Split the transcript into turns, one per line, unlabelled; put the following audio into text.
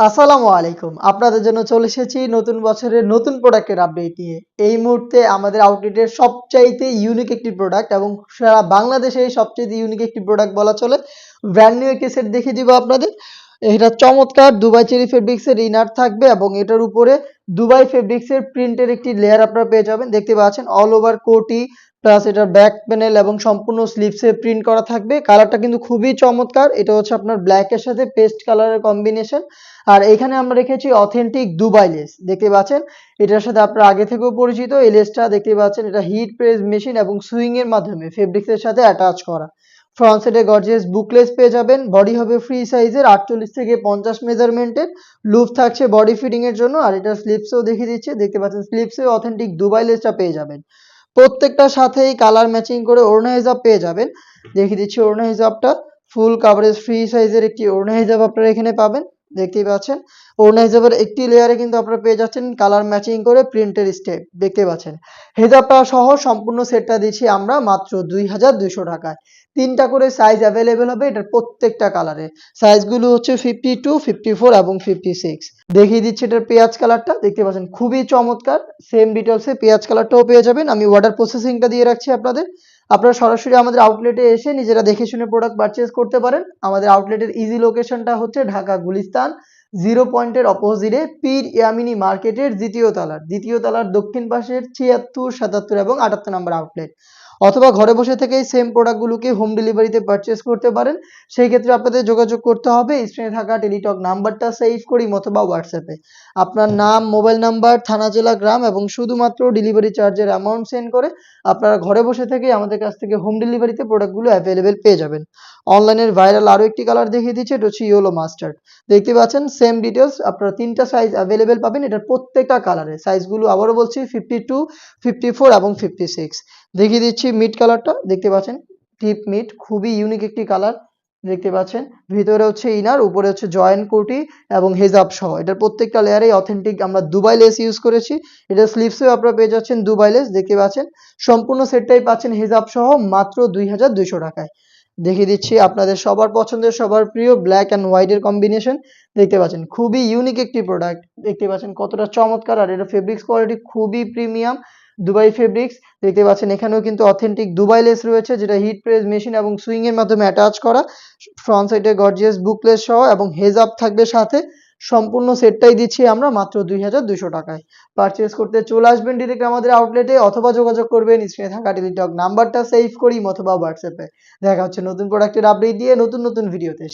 আসসালামু আলাইকুম। আপনাদের জন্য চলে এসেছি নতুন বছরের নতুন প্রোডাক্টের আপডেট নিয়ে। এই মুহূর্তে আমাদের আউটলেটের সবচাইতে ইউনিক একটি প্রোডাক্ট এবং সারা বাংলাদেশের সবচাইতে ইউনিক একটি প্রোডাক্ট বলা চলে। ব্র্যান্ড নিউ একটি সেট দেখিয়ে দিব আপনাদের। এটা চমৎকার দুবাই চেরি ফেব্রিক্সের ইনার থাকবে এবং এটার উপরে দুবাই ফেব্রিক্সের প্রিন্টের একটি লেয়ার আপনারা পেয়ে যাবেন। দেখতে পাচ্ছেন অল ওভার কোটি প্লাস এটার ব্যাক প্যানেল এবং সম্পূর্ণ স্লিভসে প্রিন্ট করা থাকবে। কালারটা কিন্তু খুবই চমৎকার। এটা হচ্ছে আপনার ব্ল্যাকের সাথে পেস্ট কালারের কম্বিনেশন। আর এখানে আমরা রেখেছি অথেন্টিক দুবাই লেস। দেখতে পাচ্ছেন এটার সাথে আপনারা আগে থেকেও পরিচিত। এই লেসটা দেখতে পাচ্ছেন এটা হিট প্রেস মেশিন এবং সুইং এর মাধ্যমে ফেব্রিক্সের সাথে অ্যাটাচ করা। ফ্রন্ট সাইডে গর্জিয়াস বুকলেস পেয়ে যাবেন। বডি হবে ফ্রি সাইজের 48 থেকে 50 মেজারমেন্টের। লুপ থাকছে বডি ফিটিং এর জন্য। আর এটা স্লিপসেও দেখিয়ে দিচ্ছে। দেখতে পাচ্ছেন স্লিপসেও অথেন্টিক দুবাই লেসটা পেয়ে যাবেন। প্রত্যেকটার সাথেই কালার ম্যাচিং করে ওড়না হিজাব পেয়ে যাবেন। দেখিয়ে দিচ্ছি ওড়না হিজাবটা ফুল কাভারেজ ফ্রি সাইজের একটি ওড়না হিজাব আপনারা এখানে পাবেন। দেখতেই পাচ্ছেন ওড়না হিজাবের একটি লেয়ারে কিন্তু আপনারা পেয়ে যাচ্ছেন কালার ম্যাচিং করে প্রিন্টের স্টেপ। দেখতে পাচ্ছেন হিজাবটা সহ সম্পূর্ণ সেটটা দিচ্ছি আমরা মাত্র 2200 টাকায়। তিনটা করে সাইজ অ্যাভেলেবেল হবে এটার প্রত্যেকটা কালারে। সাইজগুলো হচ্ছে 52, 54 এবং 56। দেখিয়ে দিচ্ছি এটার পেঁয়াজ কালারটা। দেখতে পাচ্ছেন খুবই চমৎকার। সেম ডিটেলসে পেঁয়াজ কালারটাও পেয়ে যাবেন। আমি অর্ডার প্রসেসিংটা দিয়ে রাখছি আপনাদের। আপনারা সরাসরি আমাদের আউটলেটে এসে নিজেরা দেখে শুনে প্রোডাক্ট পারচেজ করতে পারেন। আমাদের আউটলেটের ইজি লোকেশনটা হচ্ছে ঢাকা গুলিস্তান 0 পয়েন্টের অপোজিটে পীর ইয়ামিনী মার্কেটের দ্বিতীয় তলার দক্ষিণ পাশের 76, 77 এবং 78 নম্বর আউটলেট। অথবা ঘরে বসে থেকেই সেম প্রোডাক্টগুলোকে হোম ডেলিভারিতে পারচেজ করতে পারেন। সেই ক্ষেত্রে আপনাদের যোগাযোগ করতে হবে স্ক্রিনে থাকা টেলিটক নাম্বারটা সেভ করি অথবা হোয়াটসঅ্যাপে আপনার নাম, মোবাইল নাম্বার, থানা, জেলা, গ্রাম এবং শুধুমাত্র ডেলিভারি চার্জের অ্যামাউন্ট সেন্ড করে আপনারা ঘরে বসে থেকেই আমাদের কাছ থেকে হোম ডেলিভারিতে প্রোডাক্টগুলো অ্যাভেলেবেল পেয়ে যাবেন। অনলাইনের ভাইরাল আরও একটি কালার দেখিয়ে দিচ্ছে, এটা হচ্ছে ইয়েলো মাস্টার্ড। দেখতে পাচ্ছেন সেম ডিটেলস আপনারা তিনটা সাইজ অ্যাভেলেবেল পাবেন এটার প্রত্যেকটা কালারে। সাইজগুলো আবারও বলছি 52, 54 এবং 56। দেখিয়ে দিচ্ছি মিড কালারটা। দেখতে পাচ্ছেন ডিপ মিড, খুবই ইউনিক একটি কালার। দেখতে পাচ্ছেন ভিতরে হচ্ছে ইনার, উপরে হচ্ছে জয়েন্ট কোটি এবং হেজাব সহ এটার প্রত্যেকটা লেয়ারেই অথেন্টিক আমরা দুবাই লেস ইউজ করেছি। এটা স্লিভসেও আপনারা পেয়ে যাচ্ছেন দুবাই লেস। দেখতে পাচ্ছেন সম্পূর্ণ সেটটাই পাচ্ছেন হেজাব সহ মাত্র 2200 টাকায়। দেখিয়ে দিচ্ছি আপনাদের সবার পছন্দের সবার প্রিয় ব্ল্যাক অ্যান্ড হোয়াইটের কম্বিনেশন। দেখতে পাচ্ছেন খুবই ইউনিক একটি প্রোডাক্ট। দেখতে পাচ্ছেন কতটা চমৎকার। আর এটা ফেব্রিক্স কোয়ালিটি খুবই প্রিমিয়াম দুবাই ফেব্রিক্স। দেখতে পাচ্ছেন এখানেও কিন্তু অথেন্টিক দুবাই লেস রয়েছে যেটা হিট প্রেস মেশিন এবং সুইং এর মাধ্যমে অ্যাটাচ করা। ফ্রন্ট সাইডে গর্জিয়াস বুকলেস সহ এবং হেজাব থাকবে সাথে। সম্পূর্ণ সেটটাই দিচ্ছি আমরা মাত্র 2200 টাকায়। পারচেজ করতে চলে আসবেন ডিরেক্ট আমাদের আউটলেটে অথবা যোগাযোগ করবেন স্ক্রিনে থাকা টেলিটক নাম্বারটা সেভ করি অথবা হোয়াটসঅ্যাপে। দেখা হচ্ছে নতুন প্রোডাক্টের আপডেট দিয়ে নতুন ভিডিওতে।